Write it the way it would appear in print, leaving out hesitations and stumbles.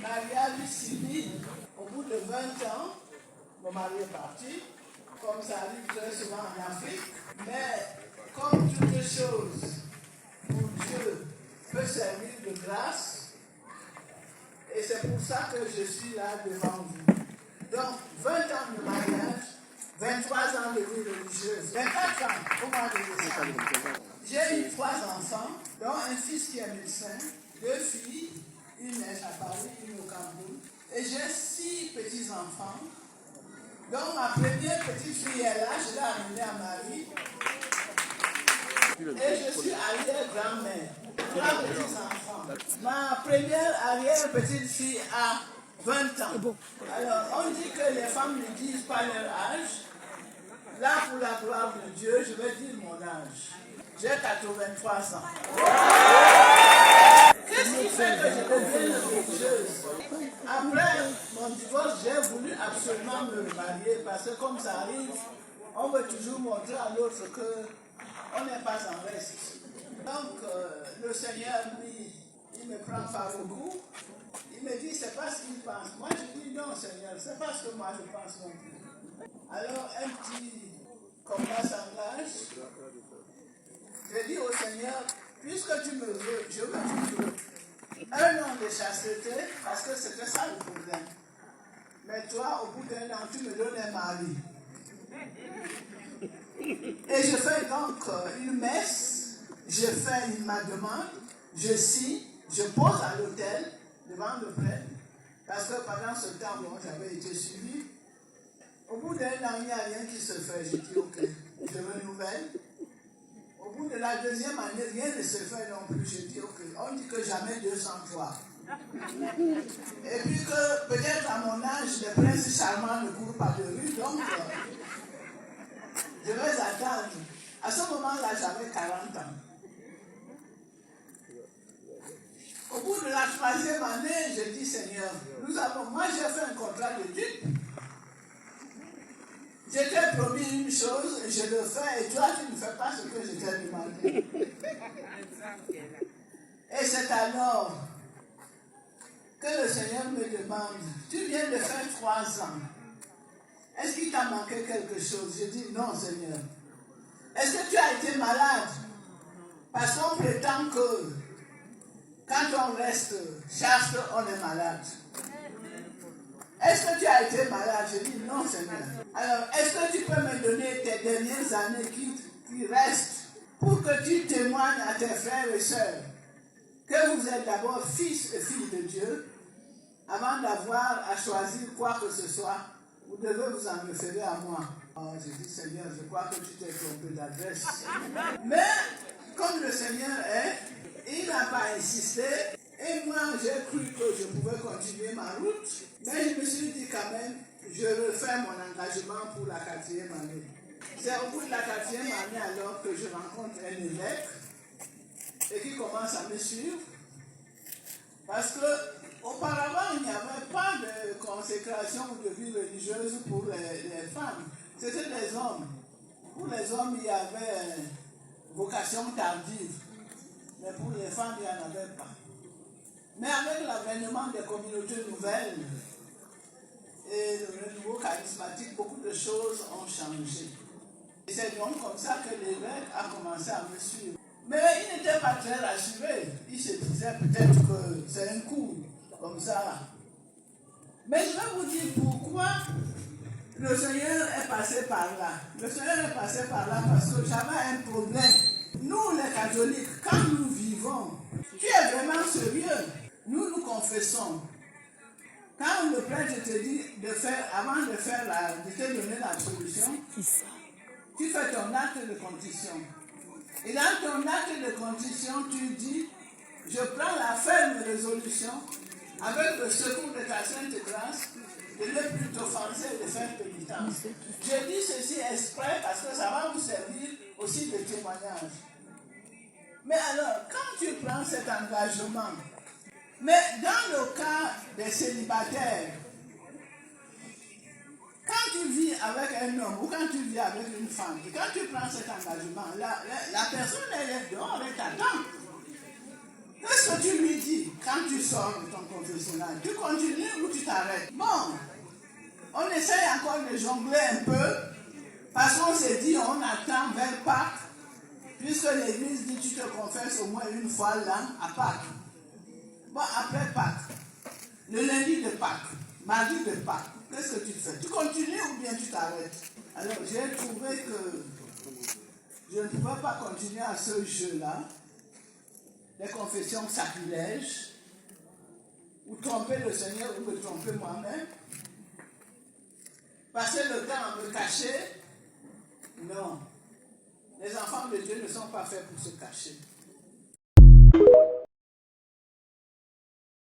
mariage civil, au bout de 20 ans, mon mari est parti, comme ça arrive très souvent en Afrique, mais comme toute chose où Dieu peut servir de grâce, et c'est pour ça que je suis là devant vous. Donc, 20 ans de mariage, 23 ans de vie religieuse, 24 ans au mois de décembre. J'ai eu 3 enfants, dont un fils qui est médecin, 2 filles, une est à Paris, une au Cameroun, et j'ai 6 petits-enfants. Donc, ma première petite fille est là, je l'ai amenée à Marie. Et je suis arrière-grand-mère, 3 petits-enfants. Ma première arrière-petite-fille a 20 ans. Alors, on dit que les femmes ne disent pas leur âge. Là, pour la gloire de Dieu, je vais dire mon âge. J'ai 83 ans. Qu'est-ce qui fait que je deviens religieuse? Après mon divorce, j'ai voulu absolument me remarier parce que comme ça arrive, on veut toujours montrer à l'autre qu'on n'est pas en reste. Donc, le Seigneur, lui, il me prend par le cou. Il me dit, c'est pas ce qu'il pense. Moi, je dis, non, Seigneur, c'est pas ce que moi je pense non plus. Alors, un petit combat s'engage. Je dis au Seigneur, puisque tu me veux, je veux toujours un an de chasteté, parce que c'était ça le problème. Mais toi, au bout d'un an, tu me donnes un mari. Et je fais donc une messe, je fais ma demande, je signe, je pose à l'autel devant le prêtre, parce que pendant ce temps, bon, j'avais été suivi. Au bout d'un an, il n'y a rien qui se fait. Je dis, ok, je renouvelle. Au bout de la deuxième année, rien ne se fait non plus. Je dis, ok, on dit que jamais 203. Et puis que peut-être à mon âge, les princes charmants ne courent pas de rue, donc je vais attendre. À ce moment-là, j'avais 40 ans. Au bout de la troisième année, je dis, Seigneur, moi j'ai fait un contrat de dupe. Je t'ai promis une chose, je le fais, et toi tu ne fais pas ce que je t'ai demandé. Et c'est alors que le Seigneur me demande, tu viens de faire 3 ans. Est-ce qu'il t'a manqué quelque chose? Je dis, non, Seigneur. Est-ce que tu as été malade? Parce qu'on prétend que quand on reste chaste, on est malade. Est-ce que tu as été malade? Je dis, non, Seigneur. Alors, est-ce que tu peux me donner tes dernières années qui restent pour que tu témoignes à tes frères et sœurs que vous êtes d'abord fils et filles de Dieu, avant d'avoir à choisir quoi que ce soit, vous devez vous en référer à moi. Oh, j'ai dit, Seigneur, je crois que tu t'es trompé d'adresse. Mais, comme le Seigneur est, il n'a pas insisté. Et moi, j'ai cru que je pouvais continuer ma route. Mais je me suis dit quand même, je refais mon engagement pour la 4e année. C'est au bout de la 4e année alors que je rencontre un évêque et qui commence à me suivre. Parce qu'auparavant, il n'y avait pas de consécration ou de vie religieuse pour les femmes. C'était les hommes. Pour les hommes, il y avait vocation tardive. Mais pour les femmes, il n'y en avait pas. Mais avec l'avènement des communautés nouvelles et le renouveau charismatique, beaucoup de choses ont changé. Et c'est donc comme ça que l'évêque a commencé à me suivre. Mais il n'était pas très rassuré. Il se disait peut-être que c'est un coup, comme ça. Mais je vais vous dire pourquoi le Seigneur est passé par là. Le Seigneur est passé par là parce que j'avais un problème. Nous, les catholiques, quand nous vivons, tu es vraiment sérieux. Nous nous confessons. Quand le prêtre te dit avant de te donner l'absolution, tu fais ton acte de contrition. Et dans ton acte de contrition, tu dis, je prends la ferme résolution, avec le secours de ta sainte grâce, de ne plus t'offenser et de faire pénitence. Je dis ceci exprès parce que ça va vous servir aussi de témoignage. Mais alors, quand tu prends cet engagement, mais dans le cas des célibataires, quand tu vis avec un homme ou quand tu vis avec une femme, et quand tu prends cet engagement, la personne elle est dehors, elle t'attend. Qu'est-ce que tu lui dis quand tu sors de ton confessionnal? Tu continues ou tu t'arrêtes? Bon, on essaye encore de jongler un peu, parce qu'on s'est dit, on attend vers Pâques, puisque l'Église dit, tu te confesses au moins une fois là, à Pâques. Bon, après Pâques, le lundi de Pâques, mardi de Pâques, qu'est-ce que tu fais? Tu continues ou bien tu t'arrêtes? Alors, j'ai trouvé que je ne pouvais pas continuer à ce jeu-là, des confessions sacrilèges, ou tromper le Seigneur ou me tromper moi-même. Passer le temps à me cacher, non. Les enfants de Dieu ne sont pas faits pour se cacher.